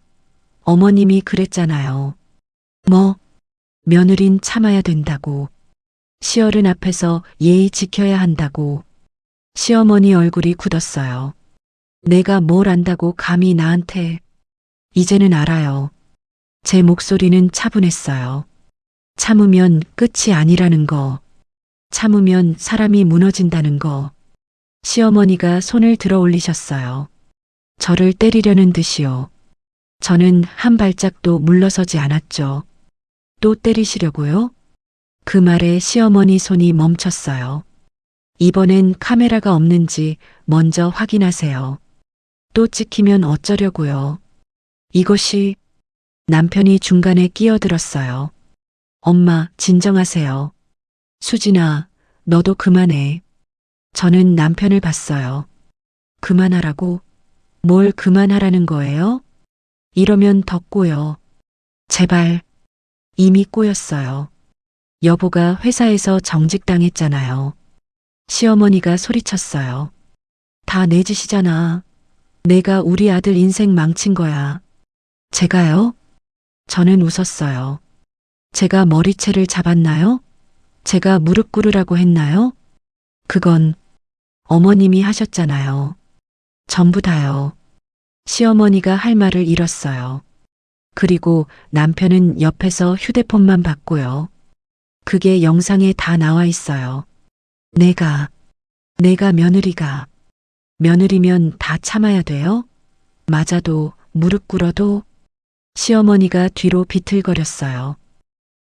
B: 어머님이 그랬잖아요. 뭐? 며느린 참아야 된다고. 시어른 앞에서 예의 지켜야 한다고. 시어머니 얼굴이 굳었어요. 내가 뭘 안다고 감히 나한테. 이제는 알아요. 제 목소리는 차분했어요. 참으면 끝이 아니라는 거. 참으면 사람이 무너진다는 거. 시어머니가 손을 들어 올리셨어요. 저를 때리려는 듯이요. 저는 한 발짝도 물러서지 않았죠. 또 때리시려고요? 그 말에 시어머니 손이 멈췄어요. 이번엔 카메라가 없는지 먼저 확인하세요. 또 찍히면 어쩌려고요? 이것이. 남편이 중간에 끼어들었어요. 엄마, 진정하세요. 수진아, 너도 그만해. 저는 남편을 봤어요. 그만하라고? 뭘 그만하라는 거예요? 이러면 더 꼬여. 제발. 이미 꼬였어요. 여보가 회사에서 정직당했잖아요. 시어머니가 소리쳤어요. 다 내 짓이잖아. 내가 우리 아들 인생 망친 거야. 제가요? 저는 웃었어요. 제가 머리채를 잡았나요? 제가 무릎 꿇으라고 했나요? 그건 어머님이 하셨잖아요. 전부 다요. 시어머니가 할 말을 잃었어요. 그리고 남편은 옆에서 휴대폰만 봤고요. 그게 영상에 다 나와 있어요. 내가 며느리면 다 참아야 돼요? 맞아도, 무릎 꿇어도. 시어머니가 뒤로 비틀거렸어요.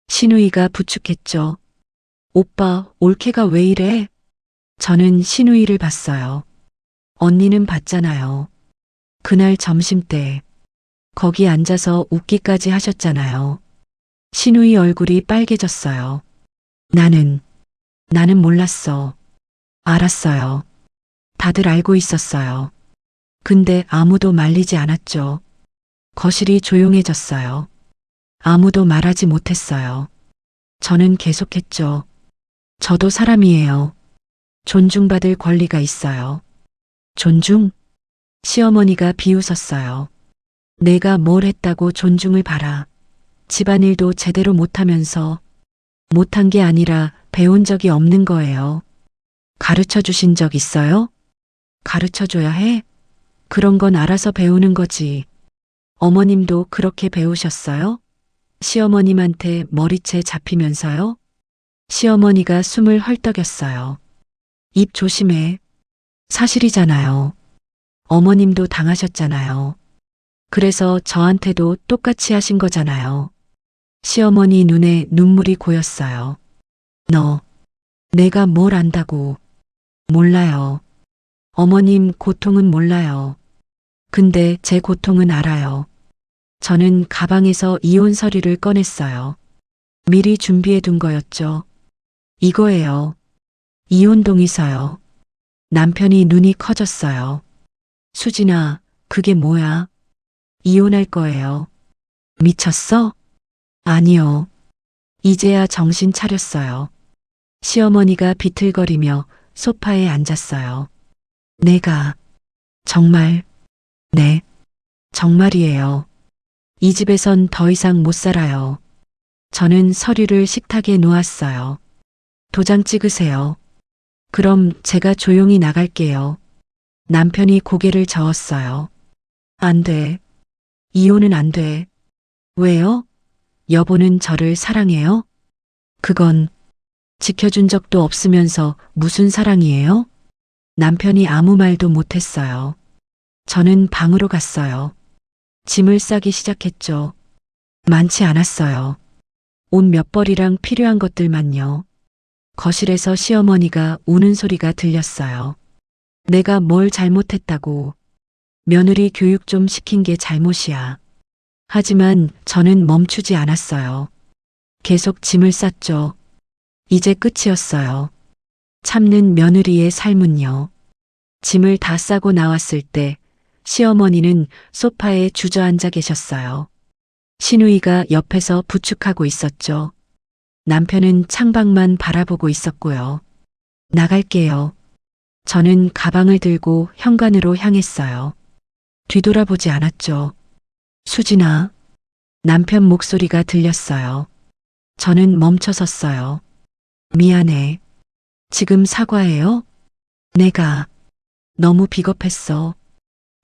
B: 신우이가 부축했죠. 오빠, 올케가 왜 이래? 저는 신우이를 봤어요. 언니는 봤잖아요. 그날 점심때 거기 앉아서 웃기까지 하셨잖아요. 신우이 얼굴이 빨개졌어요. 나는 몰랐어. 알았어요. 다들 알고 있었어요. 근데 아무도 말리지 않았죠. 거실이 조용해졌어요. 아무도 말하지 못했어요. 저는 계속했죠. 저도 사람이에요. 존중받을 권리가 있어요. 존중? 시어머니가 비웃었어요. 내가 뭘 했다고 존중을 받아. 집안일도 제대로 못하면서. 못한 게 아니라 배운 적이 없는 거예요. 가르쳐 주신 적 있어요? 가르쳐 줘야 해? 그런 건 알아서 배우는 거지. 어머님도 그렇게 배우셨어요? 시어머님한테 머리채 잡히면서요? 시어머니가 숨을 헐떡였어요. 입 조심해. 사실이잖아요. 어머님도 당하셨잖아요. 그래서 저한테도 똑같이 하신 거잖아요. 시어머니 눈에 눈물이 고였어요. 내가 뭘 안다고. 몰라요. 어머님 고통은 몰라요. 근데 제 고통은 알아요. 저는 가방에서 이혼 서류를 꺼냈어요. 미리 준비해 둔 거였죠. 이거예요. 이혼 동의서요. 남편이 눈이 커졌어요. 수진아, 그게 뭐야? 이혼할 거예요. 미쳤어? 아니요. 이제야 정신 차렸어요. 시어머니가 비틀거리며 소파에 앉았어요. 내가 정말, 네, 정말이에요. 이 집에선 더 이상 못 살아요. 저는 서류를 식탁에 놓았어요. 도장 찍으세요. 그럼 제가 조용히 나갈게요. 남편이 고개를 저었어요. 안 돼. 이혼은 안 돼. 왜요? 여보는 저를 사랑해요? 그건 지켜준 적도 없으면서 무슨 사랑이에요? 남편이 아무 말도 못했어요. 저는 방으로 갔어요. 짐을 싸기 시작했죠. 많지 않았어요. 옷 몇 벌이랑 필요한 것들만요. 거실에서 시어머니가 우는 소리가 들렸어요. 내가 뭘 잘못했다고. 며느리 교육 좀 시킨 게 잘못이야. 하지만 저는 멈추지 않았어요. 계속 짐을 쌌죠. 이제 끝이었어요. 참는 며느리의 삶은요. 짐을 다 싸고 나왔을 때 시어머니는 소파에 주저앉아 계셨어요. 시누이가 옆에서 부축하고 있었죠. 남편은 창밖만 바라보고 있었고요. 나갈게요. 저는 가방을 들고 현관으로 향했어요. 뒤돌아보지 않았죠. 수진아. 남편 목소리가 들렸어요. 저는 멈춰섰어요. 미안해. 지금 사과해요? 내가 너무 비겁했어.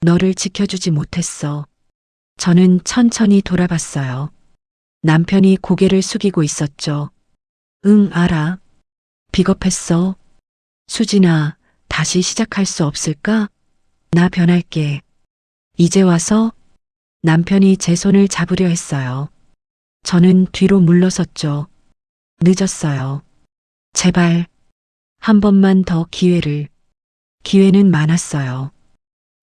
B: 너를 지켜주지 못했어. 저는 천천히 돌아봤어요. 남편이 고개를 숙이고 있었죠. 응, 알아. 비겁했어. 수진아, 다시 시작할 수 없을까? 나 변할게. 이제 와서? 남편이 제 손을 잡으려 했어요. 저는 뒤로 물러섰죠. 늦었어요. 제발, 한 번만 더 기회를. 기회는 많았어요.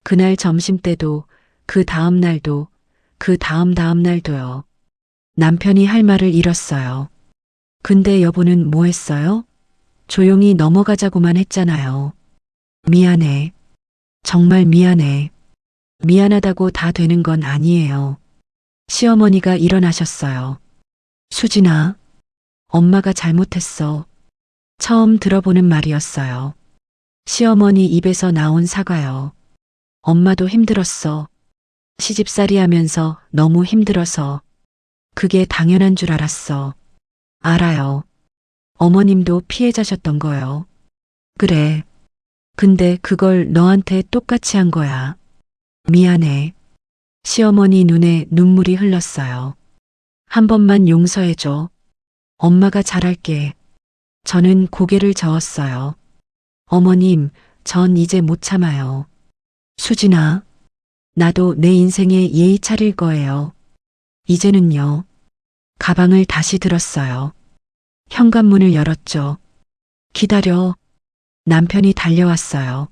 B: 그날 점심 때도, 그 다음 날도, 그 다음 날도요. 남편이 할 말을 잃었어요. 근데 여보는 뭐 했어요? 조용히 넘어가자고만 했잖아요. 미안해. 정말 미안해. 미안하다고 다 되는 건 아니에요. 시어머니가 일어나셨어요. 수진아, 엄마가 잘못했어. 처음 들어보는 말이었어요. 시어머니 입에서 나온 사과요. 엄마도 힘들었어. 시집살이 하면서 너무 힘들어서. 그게 당연한 줄 알았어. 알아요. 어머님도 피해자셨던 거요. 그래. 근데 그걸 너한테 똑같이 한 거야. 미안해. 시어머니 눈에 눈물이 흘렀어요. 한 번만 용서해줘. 엄마가 잘할게. 저는 고개를 저었어요. 어머님, 전 이제 못 참아요. 수진아, 나도 내 인생에 예의 차릴 거예요. 이제는요. 가방을 다시 들었어요. 현관문을 열었죠. 기다려. 남편이 달려왔어요.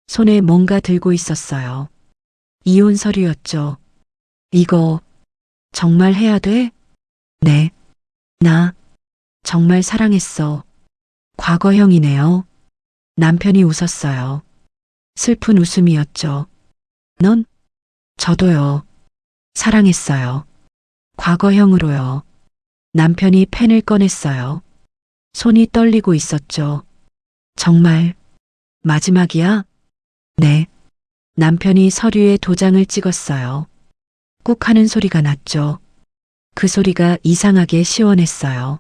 B: 손에 뭔가 들고 있었어요. 이혼 서류였죠. 이거 정말 해야 돼? 네. 나 정말 사랑했어. 과거형이네요. 남편이 웃었어요. 슬픈 웃음이었죠. 넌? 저도요. 사랑했어요. 과거형으로요. 남편이 펜을 꺼냈어요. 손이 떨리고 있었죠. 정말 마지막이야? 네. 남편이 서류에 도장을 찍었어요. 꾹 하는 소리가 났죠. 그 소리가 이상하게 시원했어요.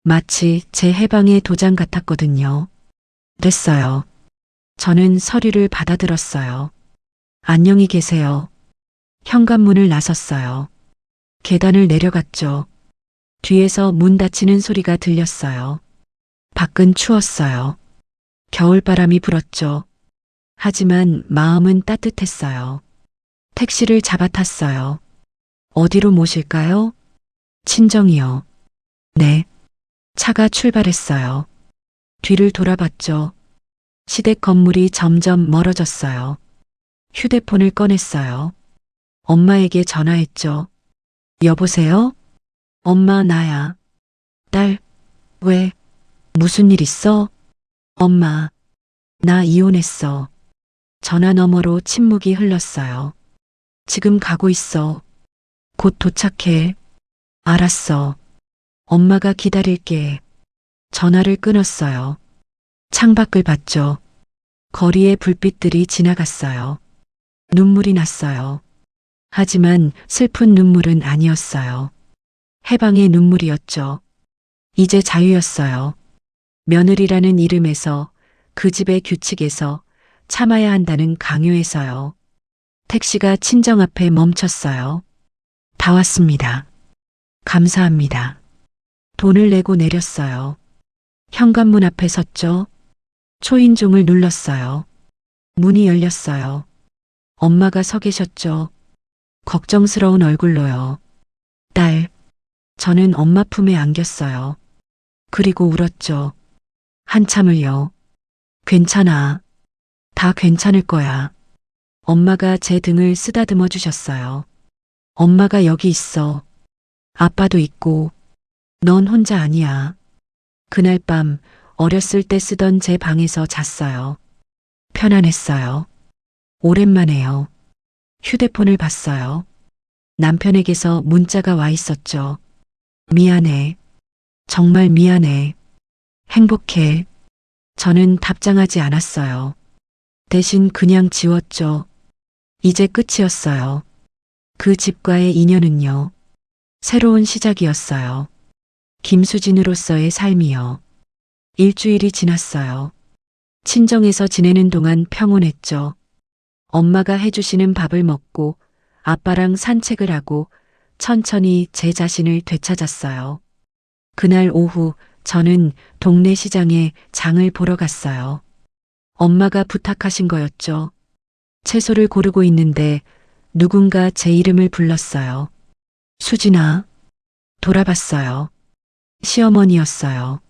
B: 마치 제 해방의 도장 같았거든요. 됐어요. 저는 서류를 받아들었어요. 안녕히 계세요. 현관문을 나섰어요. 계단을 내려갔죠. 뒤에서 문 닫히는 소리가 들렸어요. 밖은 추웠어요. 겨울바람이 불었죠. 하지만 마음은 따뜻했어요. 택시를 잡아탔어요. 어디로 모실까요? 친정이요. 네. 차가 출발했어요. 뒤를 돌아봤죠. 시댁 건물이 점점 멀어졌어요. 휴대폰을 꺼냈어요. 엄마에게 전화했죠. 여보세요? 엄마, 나야. 딸, 왜? 무슨 일 있어? 엄마, 나 이혼했어. 전화 너머로 침묵이 흘렀어요. 지금 가고 있어. 곧 도착해. 알았어. 엄마가 기다릴게. 전화를 끊었어요. 창밖을 봤죠. 거리의 불빛들이 지나갔어요. 눈물이 났어요. 하지만 슬픈 눈물은 아니었어요. 해방의 눈물이었죠. 이제 자유였어요. 며느리라는 이름에서, 그 집의 규칙에서, 참아야 한다는 강요에서요. 택시가 친정 앞에 멈췄어요. 다 왔습니다. 감사합니다. 돈을 내고 내렸어요. 현관문 앞에 섰죠. 초인종을 눌렀어요. 문이 열렸어요. 엄마가 서 계셨죠. 걱정스러운 얼굴로요. 딸, 저는 엄마 품에 안겼어요. 그리고 울었죠. 한참을요. 괜찮아. 다 괜찮을 거야. 엄마가 제 등을 쓰다듬어 주셨어요. 엄마가 여기 있어. 아빠도 있고. 넌 혼자 아니야. 그날 밤 어렸을 때 쓰던 제 방에서 잤어요. 편안했어요. 오랜만에요. 휴대폰을 봤어요. 남편에게서 문자가 와 있었죠. 미안해. 정말 미안해. 행복해. 저는 답장하지 않았어요. 대신 그냥 지웠죠. 이제 끝이었어요. 그 집과의 인연은요. 새로운 시작이었어요. 김수진으로서의 삶이요. 일주일이 지났어요. 친정에서 지내는 동안 평온했죠. 엄마가 해주시는 밥을 먹고 아빠랑 산책을 하고 천천히 제 자신을 되찾았어요. 그날 오후 저는 동네 시장에 장을 보러 갔어요. 엄마가 부탁하신 거였죠. 채소를 고르고 있는데 누군가 제 이름을 불렀어요. 수진아. 돌아봤어요. 시어머니였어요.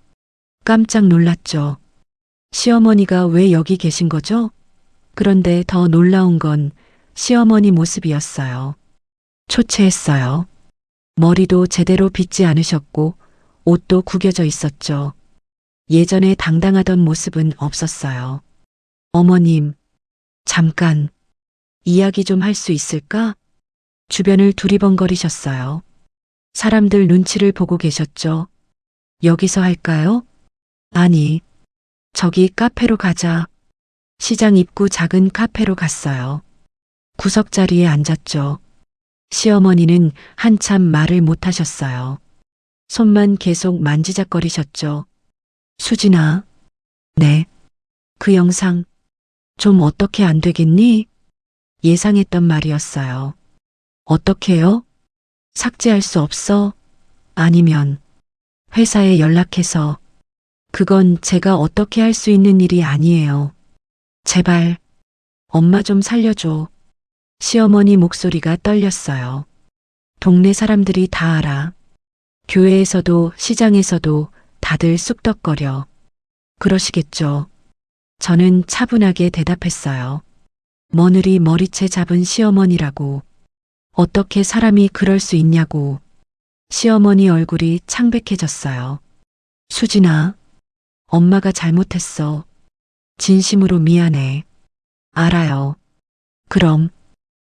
B: 깜짝 놀랐죠. 시어머니가 왜 여기 계신 거죠? 그런데 더 놀라운 건 시어머니 모습이었어요. 초췌했어요. 머리도 제대로 빗지 않으셨고 옷도 구겨져 있었죠. 예전에 당당하던 모습은 없었어요. 어머님, 잠깐 이야기 좀 할 수 있을까? 주변을 두리번거리셨어요. 사람들 눈치를 보고 계셨죠. 여기서 할까요? 아니, 저기 카페로 가자. 시장 입구 작은 카페로 갔어요. 구석자리에 앉았죠. 시어머니는 한참 말을 못 하셨어요. 손만 계속 만지작거리셨죠. 수진아. 네. 그 영상 좀 어떻게 안 되겠니? 예상했던 말이었어요. 어떻게요? 삭제할 수 없어? 아니면 회사에 연락해서. 그건 제가 어떻게 할 수 있는 일이 아니에요. 제발 엄마 좀 살려줘. 시어머니 목소리가 떨렸어요. 동네 사람들이 다 알아. 교회에서도 시장에서도 다들 쑥덕거려. 그러시겠죠. 저는 차분하게 대답했어요. 머느리 머리채 잡은 시어머니라고. 어떻게 사람이 그럴 수 있냐고. 시어머니 얼굴이 창백해졌어요. 수진아, 엄마가 잘못했어. 진심으로 미안해. 알아요. 그럼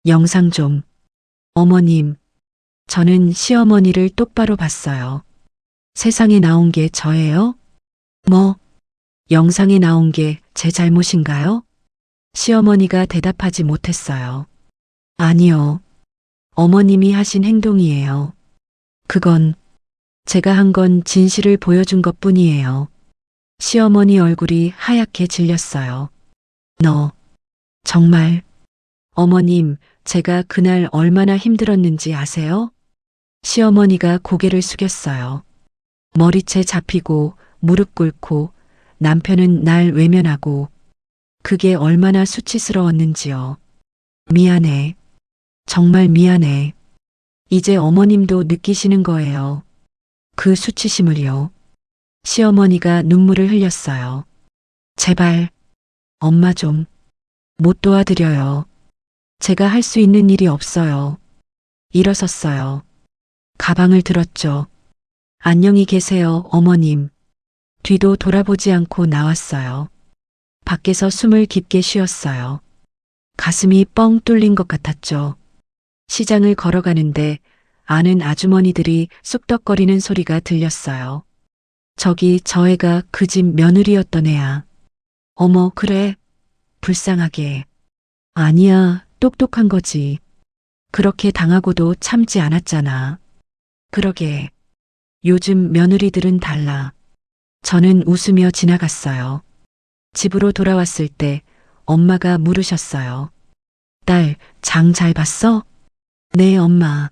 B: 영상 좀. 어머님, 저는 시어머니를 똑바로 봤어요. 세상에 나온 게 저예요? 뭐, 영상에 나온 게 제 잘못인가요? 시어머니가 대답하지 못했어요. 아니요. 어머님이 하신 행동이에요. 그건 제가 한 건 진실을 보여준 것 뿐이에요. 시어머니 얼굴이 하얗게 질렸어요. 너, 정말, 어머님, 제가 그날 얼마나 힘들었는지 아세요? 시어머니가 고개를 숙였어요. 머리채 잡히고 무릎 꿇고 남편은 날 외면하고 그게 얼마나 수치스러웠는지요. 미안해. 정말 미안해. 이제 어머님도 느끼시는 거예요. 그 수치심을요. 시어머니가 눈물을 흘렸어요. 제발, 엄마 좀, 못 도와드려요. 제가 할 수 있는 일이 없어요. 일어섰어요. 가방을 들었죠. 안녕히 계세요, 어머님. 뒤도 돌아보지 않고 나왔어요. 밖에서 숨을 깊게 쉬었어요. 가슴이 뻥 뚫린 것 같았죠. 시장을 걸어가는데 아는 아주머니들이 쑥덕거리는 소리가 들렸어요. 저기 저 애가 그 집 며느리였던 애야. 어머, 그래. 불쌍하게. 아니야, 똑똑한 거지. 그렇게 당하고도 참지 않았잖아. 그러게. 요즘 며느리들은 달라. 저는 웃으며 지나갔어요. 집으로 돌아왔을 때 엄마가 물으셨어요. 딸, 장 잘 봤어? 네, 엄마.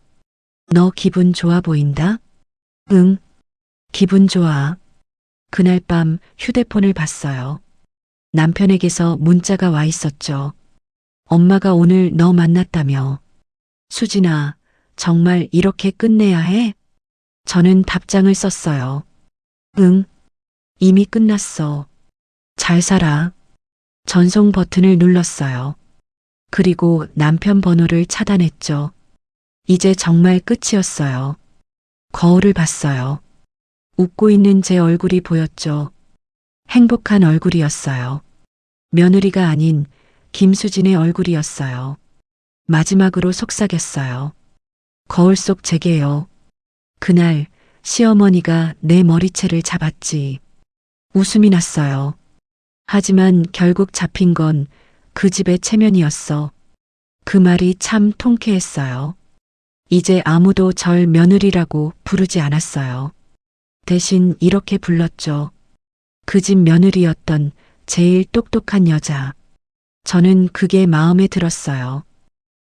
B: 너 기분 좋아 보인다? 응, 기분 좋아. 그날 밤 휴대폰을 봤어요. 남편에게서 문자가 와 있었죠. 엄마가 오늘 너 만났다며. 수진아, 정말 이렇게 끝내야 해? 저는 답장을 썼어요. 응, 이미 끝났어. 잘 살아. 전송 버튼을 눌렀어요. 그리고 남편 번호를 차단했죠. 이제 정말 끝이었어요. 거울을 봤어요. 웃고 있는 제 얼굴이 보였죠. 행복한 얼굴이었어요. 며느리가 아닌 김수진의 얼굴이었어요. 마지막으로 속삭였어요. 거울 속 제게요. 그날 시어머니가 내 머리채를 잡았지. 웃음이 났어요. 하지만 결국 잡힌 건 그 집의 체면이었어. 그 말이 참 통쾌했어요. 이제 아무도 절 며느리라고 부르지 않았어요. 대신 이렇게 불렀죠. 그 집 며느리였던 제일 똑똑한 여자. 저는 그게 마음에 들었어요.